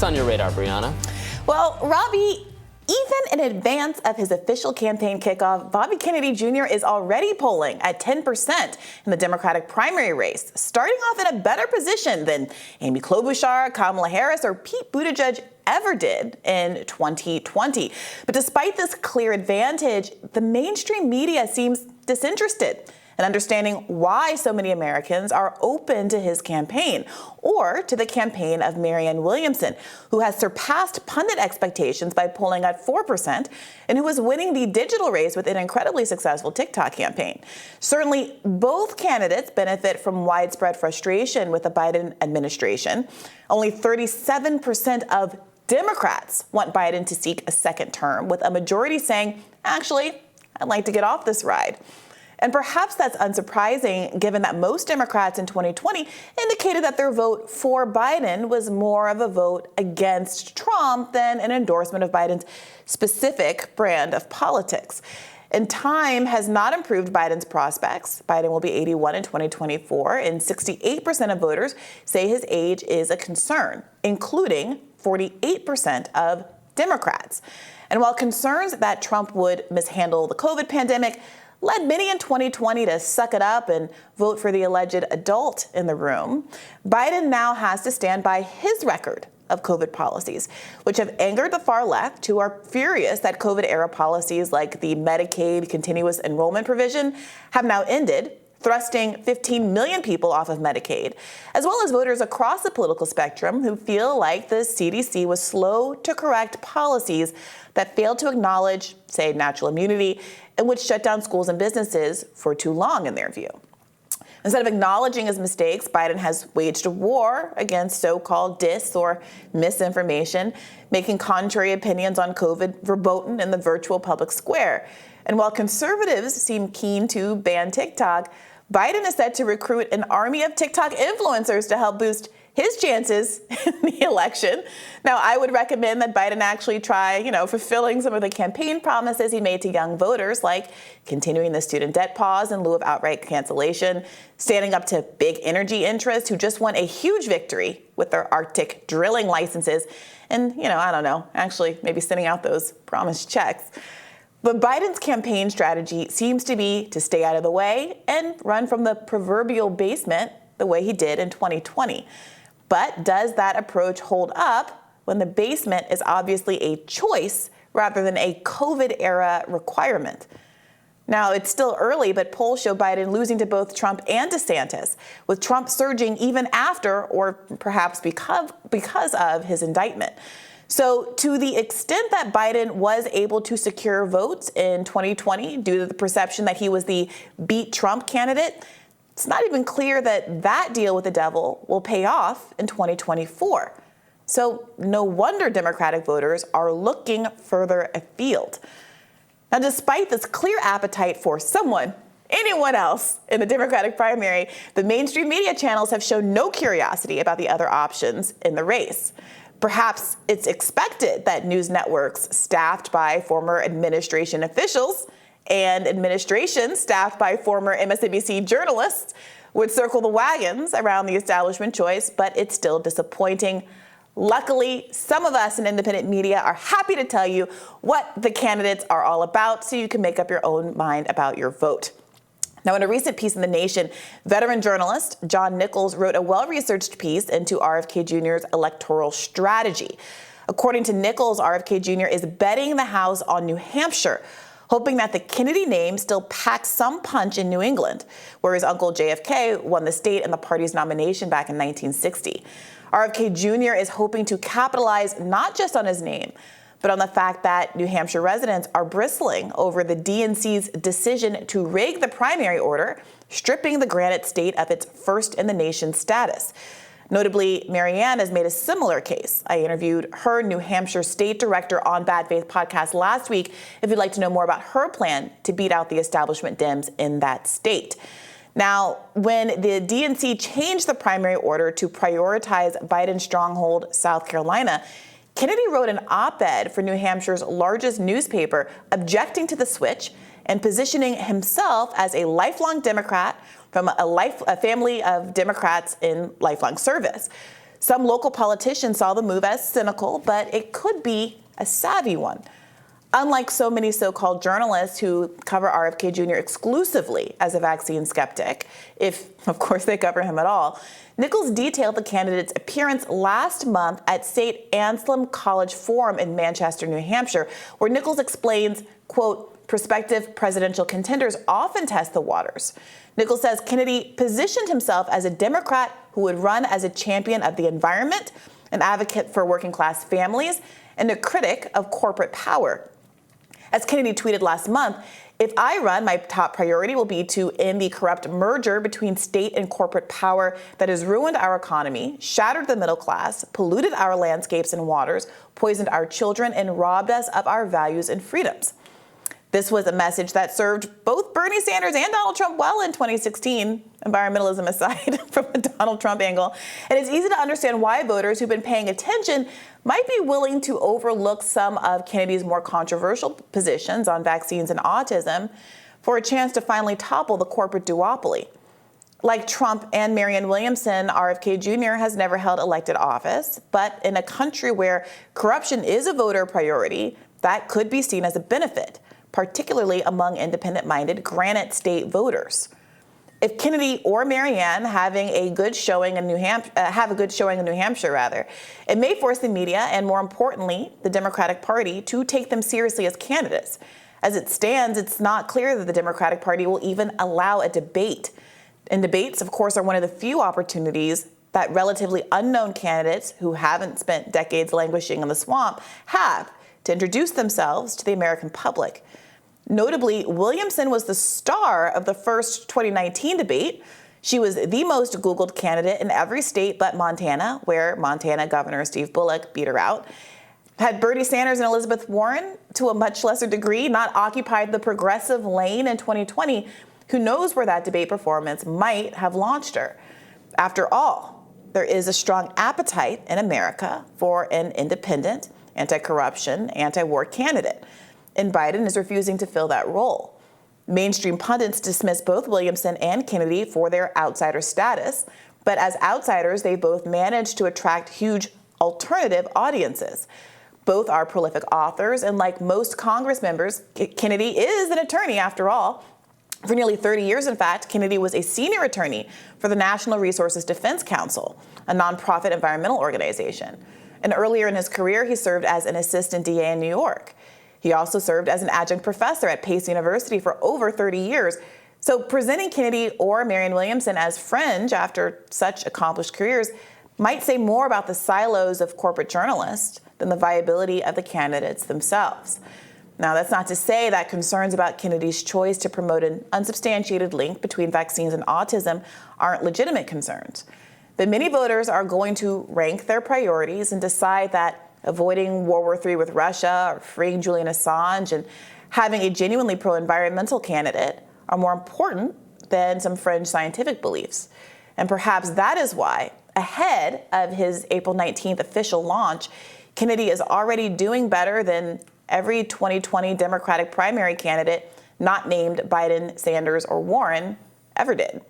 What's on your radar, Briahna? Well, Robbie, even in advance of his official campaign kickoff, Bobby Kennedy Jr. is already polling at 10% in the Democratic primary race, starting off in a better position than Amy Klobuchar, Kamala Harris, or Pete Buttigieg ever did in 2020. But despite this clear advantage, the mainstream media seems disinterested in understanding why so many Americans are open to his campaign or to the campaign of Marianne Williamson, who has surpassed pundit expectations by polling at 4% and who is winning the digital race with an incredibly successful TikTok campaign. Certainly, both candidates benefit from widespread frustration with the Biden administration. Only 37% of Democrats want Biden to seek a second term, with a majority saying, actually, I'd like to get off this ride. And perhaps that's unsurprising, given that most Democrats in 2020 indicated that their vote for Biden was more of a vote against Trump than an endorsement of Biden's specific brand of politics. And time has not improved Biden's prospects. Biden will be 81 in 2024, and 68% of voters say his age is a concern, including 48% of Democrats. And while concerns that Trump would mishandle the COVID pandemic led many in 2020 to suck it up and vote for the alleged adult in the room, Biden now has to stand by his record of COVID policies, which have angered the far left, who are furious that COVID-era policies like the Medicaid continuous enrollment provision have now ended, thrusting 15 million people off of Medicaid, as well as voters across the political spectrum who feel like the CDC was slow to correct policies that failed to acknowledge, say, natural immunity, and which shut down schools and businesses for too long, in their view. Instead of acknowledging his mistakes, Biden has waged a war against so-called dis or misinformation, making contrary opinions on COVID verboten in the virtual public square. And while conservatives seem keen to ban TikTok, Biden is set to recruit an army of TikTok influencers to help boost his chances in the election. Now, I would recommend that Biden actually try, fulfilling some of the campaign promises he made to young voters, like continuing the student debt pause in lieu of outright cancellation, standing up to big energy interests who just won a huge victory with their Arctic drilling licenses, and, actually maybe sending out those promised checks. But Biden's campaign strategy seems to be to stay out of the way and run from the proverbial basement the way he did in 2020. But does that approach hold up when the basement is obviously a choice rather than a COVID-era requirement? Now, it's still early, but polls show Biden losing to both Trump and DeSantis, with Trump surging even after or perhaps because of his indictment. So to the extent that Biden was able to secure votes in 2020 due to the perception that he was the beat Trump candidate, it's not even clear that that deal with the devil will pay off in 2024. So no wonder Democratic voters are looking further afield. Now, despite this clear appetite for anyone else in the Democratic primary, the mainstream media channels have shown no curiosity about the other options in the race. Perhaps it's expected that news networks staffed by former administration officials and administrations staffed by former MSNBC journalists would circle the wagons around the establishment choice, but it's still disappointing. Luckily, some of us in independent media are happy to tell you what the candidates are all about so you can make up your own mind about your vote. Now, in a recent piece in The Nation, veteran journalist John Nichols wrote a well-researched piece into RFK Jr.'s electoral strategy. According to Nichols, RFK Jr. is betting the house on New Hampshire, hoping that the Kennedy name still packs some punch in New England, where his uncle JFK won the state in the party's nomination back in 1960. RFK Jr. is hoping to capitalize not just on his name, but on the fact that New Hampshire residents are bristling over the DNC's decision to rig the primary order, stripping the Granite State of its first-in-the-nation status. Notably, Marianne has made a similar case. I interviewed her New Hampshire state director on Bad Faith podcast last week if you'd like to know more about her plan to beat out the establishment Dems in that state. Now, when the DNC changed the primary order to prioritize Biden's stronghold, South Carolina, Kennedy wrote an op-ed for New Hampshire's largest newspaper objecting to the switch and positioning himself as a lifelong Democrat from a family of Democrats in lifelong service. Some local politicians saw the move as cynical, but it could be a savvy one. Unlike so many so-called journalists who cover RFK Jr. exclusively as a vaccine skeptic, if, of course, they cover him at all, Nichols detailed the candidate's appearance last month at St. Anselm College Forum in Manchester, New Hampshire, where Nichols explains, quote, prospective presidential contenders often test the waters. Nichols says Kennedy positioned himself as a Democrat who would run as a champion of the environment, an advocate for working-class families, and a critic of corporate power. As Kennedy tweeted last month, if I run, my top priority will be to end the corrupt merger between state and corporate power that has ruined our economy, shattered the middle class, polluted our landscapes and waters, poisoned our children, and robbed us of our values and freedoms. This was a message that served both Bernie Sanders and Donald Trump well in 2016, environmentalism aside from the Donald Trump angle. And it's easy to understand why voters who've been paying attention might be willing to overlook some of Kennedy's more controversial positions on vaccines and autism for a chance to finally topple the corporate duopoly. Like Trump and Marianne Williamson, RFK Jr. has never held elected office, but in a country where corruption is a voter priority, that could be seen as a benefit, particularly among independent-minded Granite State voters. If Kennedy or Marianne have a good showing in New Hampshire, it may force the media and, more importantly, the Democratic Party to take them seriously as candidates. As it stands, it's not clear that the Democratic Party will even allow a debate. And debates, of course, are one of the few opportunities that relatively unknown candidates who haven't spent decades languishing in the swamp have to introduce themselves to the American public. Notably, Williamson was the star of the first 2019 debate. She was the most Googled candidate in every state but Montana, where Montana Governor Steve Bullock beat her out. Had Bernie Sanders and Elizabeth Warren, to a much lesser degree, not occupied the progressive lane in 2020, who knows where that debate performance might have launched her. After all, there is a strong appetite in America for an independent, anti-corruption, anti-war candidate, and Biden is refusing to fill that role. Mainstream pundits dismiss both Williamson and Kennedy for their outsider status, but as outsiders, they both managed to attract huge alternative audiences. Both are prolific authors, and like most Congress members, Kennedy is an attorney after all. For nearly 30 years, in fact, Kennedy was a senior attorney for the National Resources Defense Council, a nonprofit environmental organization. And earlier in his career, he served as an assistant DA in New York. He also served as an adjunct professor at Pace University for over 30 years. So presenting Kennedy or Marianne Williamson as fringe after such accomplished careers might say more about the silos of corporate journalists than the viability of the candidates themselves. Now, that's not to say that concerns about Kennedy's choice to promote an unsubstantiated link between vaccines and autism aren't legitimate concerns. But many voters are going to rank their priorities and decide that avoiding World War III with Russia or freeing Julian Assange and having a genuinely pro-environmental candidate are more important than some fringe scientific beliefs. And perhaps that is why, ahead of his April 19th official launch, Kennedy is already doing better than every 2020 Democratic primary candidate not named Biden, Sanders, or Warren ever did.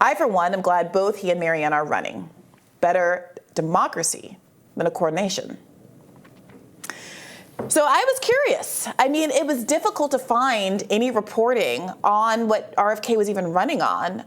I, for one, am glad both he and Marianne are running. Better democracy than a coordination. So I was curious. I mean, it was difficult to find any reporting on what RFK was even running on,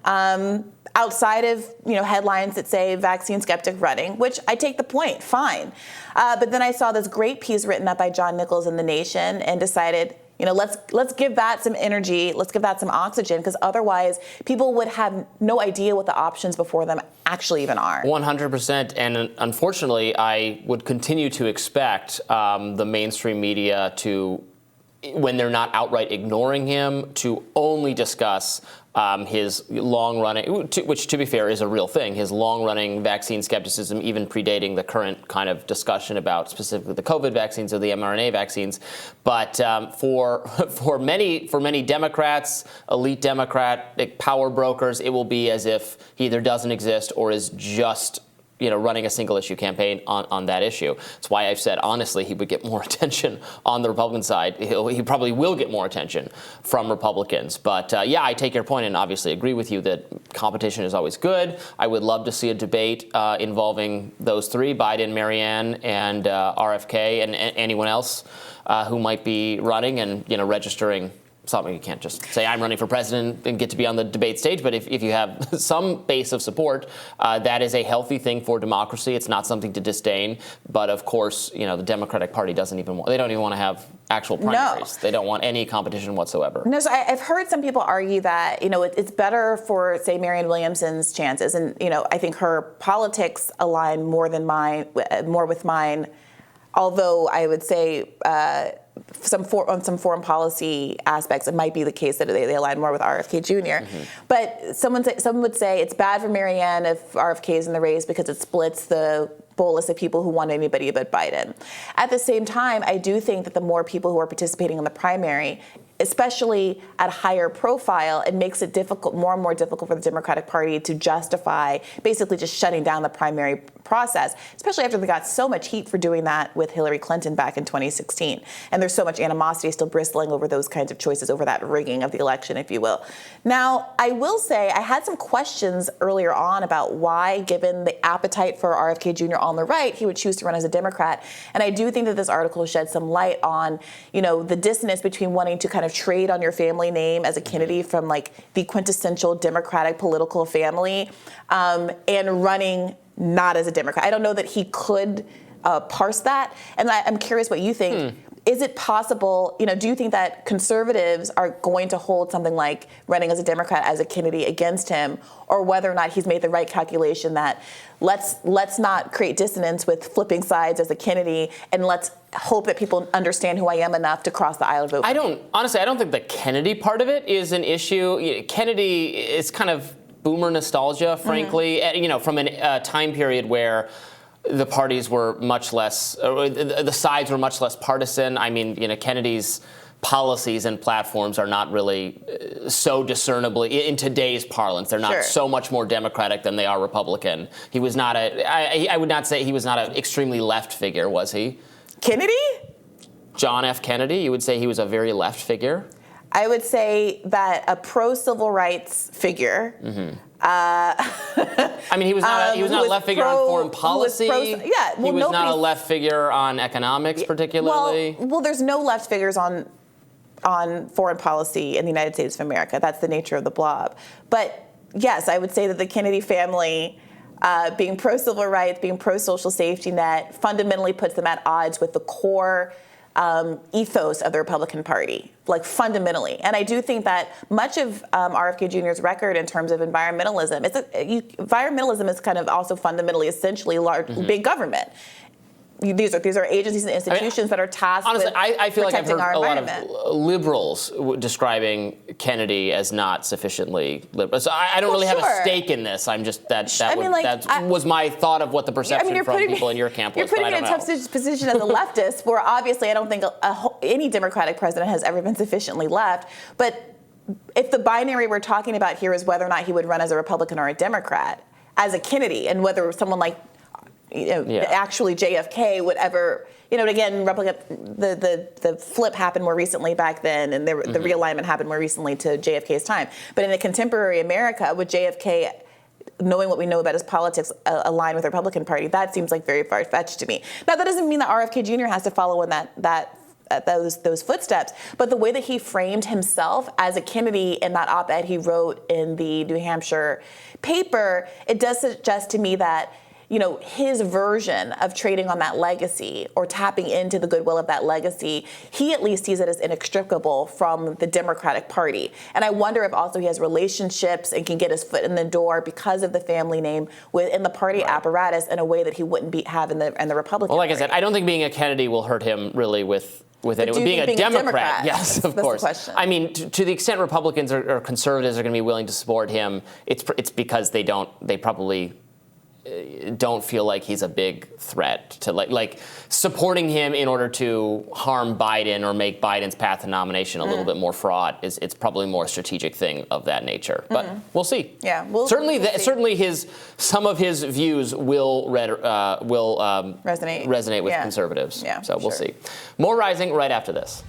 outside of headlines that say vaccine skeptic running, which I take the point, fine. But then I saw this great piece written up by John Nichols in The Nation and decided, let's give that some energy, let's give that some oxygen, because otherwise people would have no idea what the options before them actually even are. 100%. And unfortunately, I would continue to expect the mainstream media to, when they're not outright ignoring him, to only discuss his long-running, which to be fair is a real thing, his long-running vaccine skepticism, even predating the current kind of discussion about specifically the COVID vaccines or the mRNA vaccines. But for many Democrats, elite Democratic power brokers, it will be as if he either doesn't exist or is just running a single issue campaign on that issue. That's why I've said, honestly, he would get more attention on the Republican side. He probably will get more attention from Republicans. But I take your point and obviously agree with you that competition is always good. I would love to see a debate involving those three, Biden, Marianne, and RFK, and anyone else who might be running and registering something. You can't just say I'm running for president and get to be on the debate stage. But if you have some base of support, that is a healthy thing for democracy. It's not something to disdain. But of course, the Democratic Party doesn't even want to have actual primaries. No. They don't want any competition whatsoever. No, so I've heard some people argue that it's better for, say, Marianne Williamson's chances, and I think her politics align more with mine. Although I would say on some foreign policy aspects, it might be the case that they align more with RFK Jr. Mm-hmm. But some would say it's bad for Marianne if RFK is in the race because it splits the bolus of people who want anybody but Biden. At the same time, I do think that the more people who are participating in the primary, especially at higher profile, it makes it more and more difficult for the Democratic Party to justify basically just shutting down the primary process, especially after they got so much heat for doing that with Hillary Clinton back in 2016. And there's so much animosity still bristling over those kinds of choices, over that rigging of the election, if you will. Now, I will say I had some questions earlier on about why, given the appetite for RFK Jr. on the right, he would choose to run as a Democrat. And I do think that this article sheds some light on, the dissonance between wanting to kind of trade on your family name as a Kennedy from the quintessential Democratic political family and running not as a Democrat. I don't know that he could parse that. And I'm curious what you think. Is it possible, do you think that conservatives are going to hold something like running as a Democrat as a Kennedy against him, or whether or not he's made the right calculation that let's not create dissonance with flipping sides as a Kennedy, and let's hope that people understand who I am enough to cross the aisle and vote? I don't think the Kennedy part of it is an issue. Kennedy is kind of boomer nostalgia, frankly, from a time period where the parties were much less, or the sides were much less partisan. I mean, Kennedy's policies and platforms are not really so discernibly, in today's parlance, they're not so much more Democratic than they are Republican. He was not I would not say he was not an extremely left figure, was he? Kennedy? John F. Kennedy, you would say he was a very left figure? I would say that a pro-civil rights figure. Mm-hmm. I mean, he was not a left figure on foreign policy. He was not a left figure on economics, particularly. Well, there's no left figures on foreign policy in the United States of America. That's the nature of the blob. But yes, I would say that the Kennedy family, being pro-civil rights, being pro-social safety net, fundamentally puts them at odds with the core ethos of the Republican Party, fundamentally. And I do think that much of RFK Jr.'s record in terms of environmentalism, environmentalism is kind of also fundamentally, essentially, big government. These are agencies and institutions that are tasked with I feel like I've heard a lot of liberals describing Kennedy as not sufficiently liberal. So I don't really have a stake in this. I'm just that was my thought of what the perception from people in your camp was. You're putting me in a tough position as a leftist, where obviously I don't think any Democratic president has ever been sufficiently left. But if the binary we're talking about here is whether or not he would run as a Republican or a Democrat, as a Kennedy, and whether someone like actually JFK would ever, again, the flip happened more recently back then, and the realignment happened more recently to JFK's time. But in a contemporary America, would JFK, knowing what we know about his politics, align with the Republican Party? That seems like very far-fetched to me. Now, that doesn't mean that RFK Jr. has to follow in those footsteps, but the way that he framed himself as a Kennedy in that op-ed he wrote in the New Hampshire paper, it does suggest to me that his version of trading on that legacy or tapping into the goodwill of that legacy, he at least sees it as inextricable from the Democratic Party. And I wonder if also he has relationships and can get his foot in the door because of the family name within the party apparatus in a way that he wouldn't have in the Republican Well, like Party. I said, I don't think being a Kennedy will hurt him really with it. Being a Democrat, yes, of course. That's the question. I mean, to the extent Republicans or conservatives are going to be willing to support him, it's because they probably don't feel like he's a big threat to like supporting him in order to harm Biden or make Biden's path to nomination a little bit more fraught. It's probably more a strategic thing of that nature. But we'll see. Yeah, certainly see. Some of his views will resonate with conservatives. Yeah, so we'll see. More Rising right after this.